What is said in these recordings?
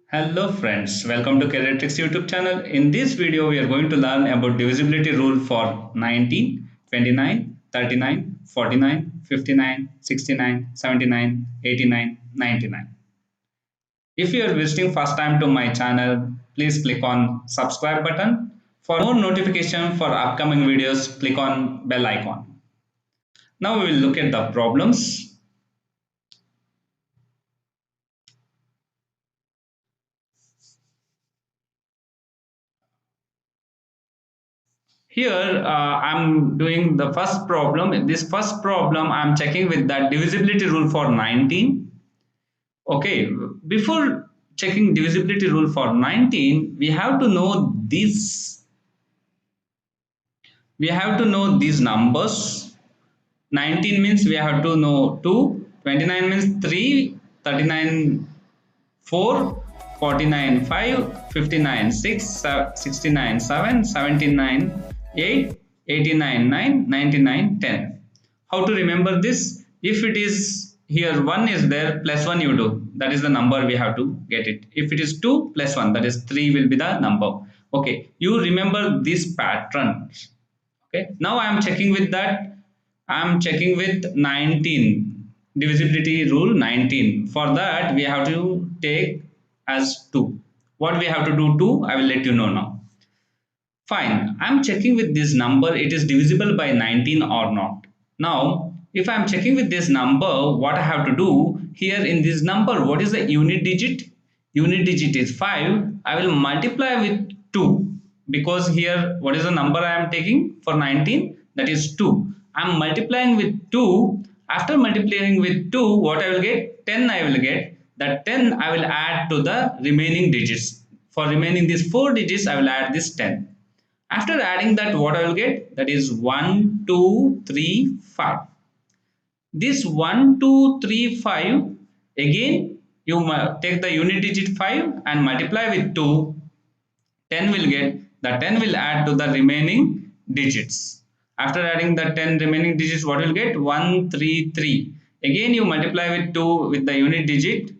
Hello friends, welcome to Career Tricks YouTube channel. In this video, we are going to learn about divisibility rule for 19, 29, 39, 49, 59, 69, 79, 89, 99. If you are visiting first time to my channel, please click on subscribe button. For more notification for upcoming videos, click on bell icon. Now we will look at the problems. Here I'm doing the first problem. In this first problem, I'm checking with that divisibility rule for 19. Okay, before checking divisibility rule for 19, we have to know this. We have to know these numbers. 19 means we have to know 2, 29 means 3, 39 4, 49 5, 59 6, 69 7, 79 8, 89 9, 99 10. How to remember this? If it is here 1 is there, plus 1 you do, that is the number we have to get it. If it is 2 plus 1, that is 3 will be the number. Okay, you remember this pattern. Okay, now I am checking with that. I am checking with 19, divisibility rule 19. For that we have to take as 2. What we have to do 2, I will let you know now. Fine, I am checking with this number, it is divisible by 19 or not. Now if I am checking with this number, what I have to do here in this number, what is the unit digit? Unit digit is 5. I will multiply with 2, because here what is the number I am taking for 19? That is 2. I am multiplying with 2. After multiplying with 2, what I will get? 10 I will get. That 10 I will add to the remaining digits. For remaining these 4 digits, I will add this 10. After adding that, what I will get? That is 1, 2, 3, 5. This 1, 2, 3, 5, again you take the unit digit 5 and multiply with 2. 10 will get, the 10 will add to the remaining digits. After adding the 10 remaining digits, what will get? 1, 3, 3. Again you multiply with 2 with the unit digit.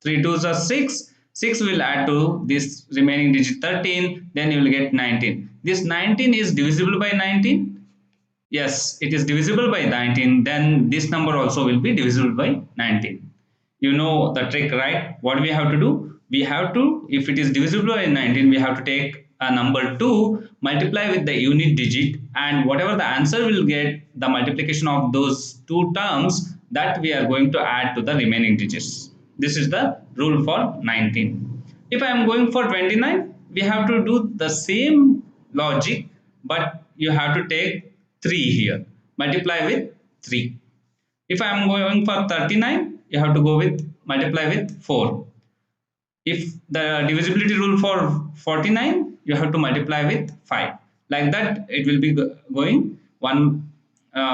3 2s are 6. 6 will add to this remaining digit 13. Then you will get 19. This 19 is divisible by 19. Yes, it is divisible by 19. Then this number also will be divisible by 19. You know the trick, right? What we have to do? We have to, if it is divisible by 19, we have to take a number 2, multiply with the unit digit, and whatever the answer will get, the multiplication of those two terms, that we are going to add to the remaining digits. This is the rule for 19. If I am going for 29, we have to do the same logic, but you have to take 3 here. Multiply with 3. If I am going for 39, you have to go with multiply with 4. If the divisibility rule for 49, you have to multiply with 5. Like that, it will be going 1,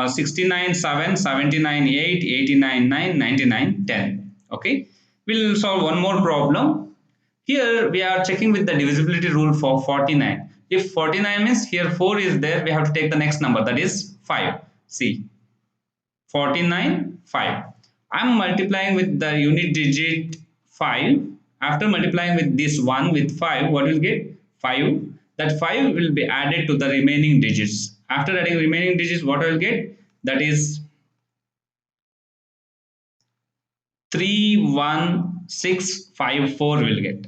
69, 7, 79, 8, 89, 9, 99, 10. Okay, we'll solve one more problem. Here we are checking with the divisibility rule for 49. If 49 means here 4 is there, we have to take the next number, that is 5. See, 49, 5. I am multiplying with the unit digit 5. After multiplying with this 1 with 5, what will get? 5. That 5 will be added to the remaining digits. After adding remaining digits, what I will get? That is 31654 will get.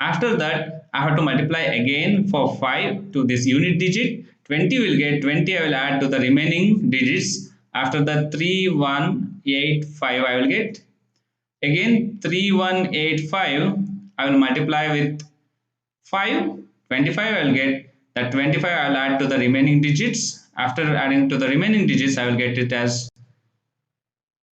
After that, I have to multiply again for 5 to this unit digit. 20 will get. 20 I will add to the remaining digits. After that, 3185 I will get. Again 3185 I will multiply with 5. 25 I will get. That 25 I will add to the remaining digits. After adding to the remaining digits, I will get it as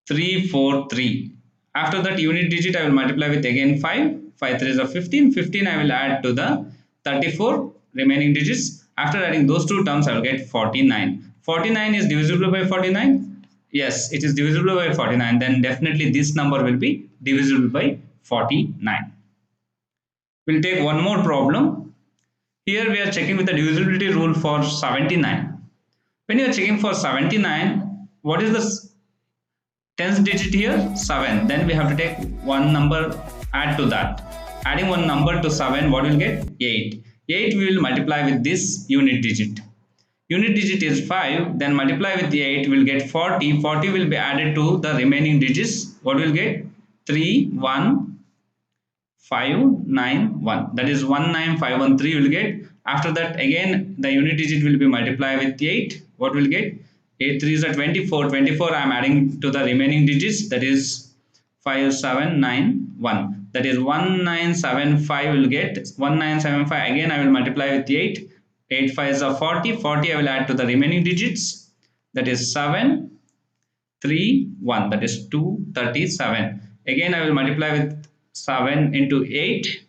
343. After that unit digit, I will multiply with again 5. 5 3s are 15. 15 I will add to the 34 remaining digits. After adding those two terms, I will get 49. 49 is divisible by 49. Yes, it is divisible by 49. Then definitely this number will be divisible by 49. We'll take one more problem. Here we are checking with the divisibility rule for 79. When you are checking for 79, what is the tens digit here? 7. Then we have to take one number, add to that. adding one number to 7, what will get? 8. 8 we will multiply with this unit digit. Unit digit is 5, then multiply with the 8 will get 40. 40 will be added to the remaining digits. What will get? 3, 1, 5, 9, 1. That is 19513 will get. After that again the unit digit will be multiplied with 8. What will get? 8 3 is a 24. 24 I am adding to the remaining digits. That is 5791. That is 1975 will get 1975. Again I will multiply with 8. 8 5 is a 40. 40 I will add to the remaining digits. That is 7 3 1. That is 237. Again I will multiply with 7 into 8.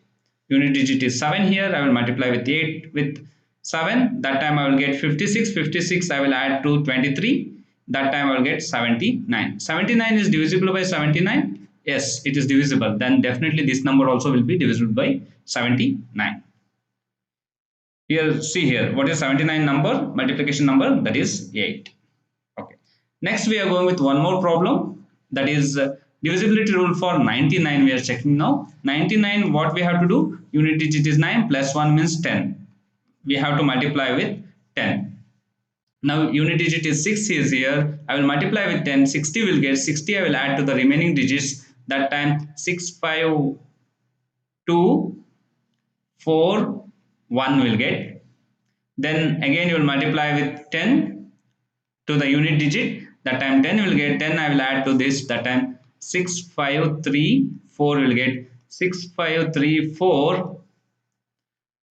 Unit digit is 7 here. I will multiply with 8 with 7. That time I will get 56. 56 I will add to 23. That time I will get 79. 79 is divisible by 79. Yes, it is divisible. Then definitely this number also will be divisible by 79. Here, see here, what is 79 number? Multiplication number, that is 8. Okay. Next we are going with one more problem, that is divisibility rule for 99 we are checking now. 99, what we have to do? Unit digit is 9 plus 1 means 10. We have to multiply with 10. Now unit digit is 6 is here. I will multiply with 10. 60 will get 60. I will add to the remaining digits. That time 6 5 2 4 1 will get. Then again you will multiply with 10 to the unit digit. That time 10 will get. 10 I will add to this. That time 6 5 3 4 will get. 6 5 3 4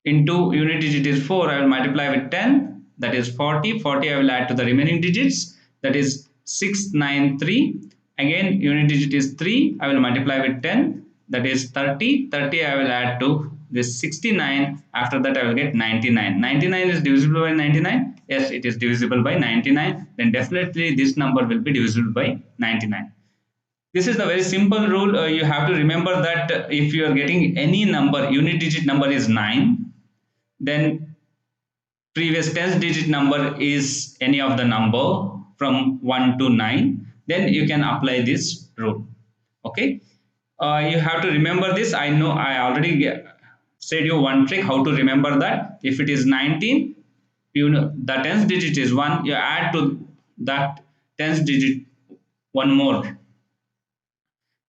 into unit digit is 4. I will multiply with 10. That is 40. 40 I will add to the remaining digits. That is 693. Again unit digit is 3. I will multiply with 10. That is 30. 30 I will add to this 69. After that I will get 99. 99 is divisible by 99. Yes, it is divisible by 99. Then definitely this number will be divisible by 99. This is the very simple rule. You have to remember that if you are getting any number, unit digit number is 9, then previous tens digit number is any of the number from 1 to 9, then you can apply this rule. Okay, you have to remember this. I know I already said you one trick how to remember that. If it is 19, you know the tens digit is 1, you add to that tens digit one more.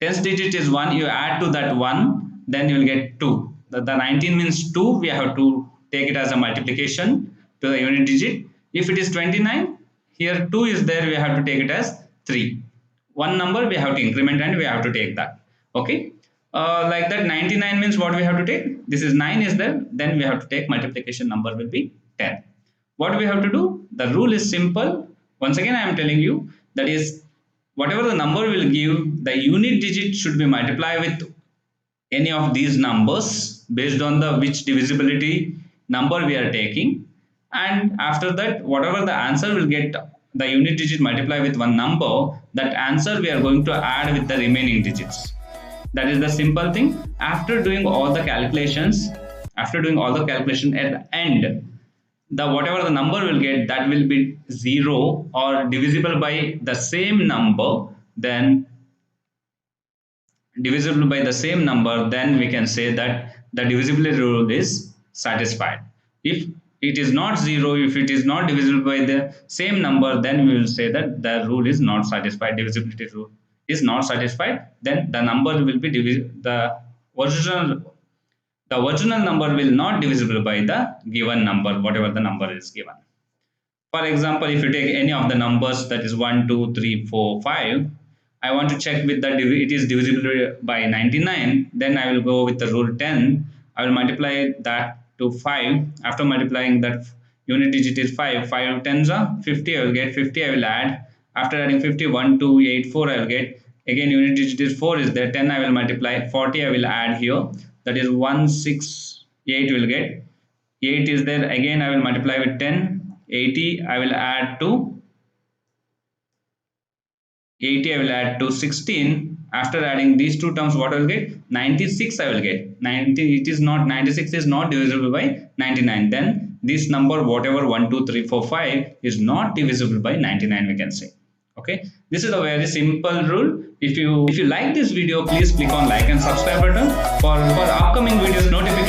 Tens digit is 1, you add to that 1, then you will get 2. The 19 means 2, we have to take it as a multiplication to the unit digit. If it is 29, here 2 is there, we have to take it as 3. One number we have to increment and we have to take that. Okay, like that 99 means what we have to take? This is 9 is there, then we have to take multiplication number will be 10. What we have to do? The rule is simple. Once again I am telling you, that is whatever the number will give, the unit digit should be multiplied with any of these numbers based on the which divisibility number we are taking, and after that whatever the answer will get, the unit digit multiply with one number, that answer we are going to add with the remaining digits. That is the simple thing. After doing all the calculations, at the end, the whatever the number will get, that will be 0 or divisible by the same number, then divisible by the same number, then we can say that the divisibility rule is satisfied. If it is not 0, if it is not divisible by the same number, then we will say that the rule is not satisfied, divisibility rule is not satisfied. Then the number will be the original number will not divisible by the given number, whatever the number is given. For example, if you take any of the numbers, that is 1 2 3 4 5, I want to check with the it is divisible by 99, then I will go with the rule 10. I will multiply that to 5. After multiplying that, unit digit is 5. 5 tens are 50. I will get 50. I will add. After adding 50, 1 2 8 4 I will get. Again unit digit is 4 is there. 10 I will multiply. 40 I will add here. That is 168 will get. 8 is there. Again I will multiply with 10. 80 I will add to 80 I will add to 16. After adding these two terms, what I will get? 96 I will get. 90, it is not, 96 is not divisible by 99. Then this number, whatever 1 2 3 4 5 is not divisible by 99, we can say. Okay, This is a very simple rule. If you like this video, please click on like and subscribe button for upcoming videos notification.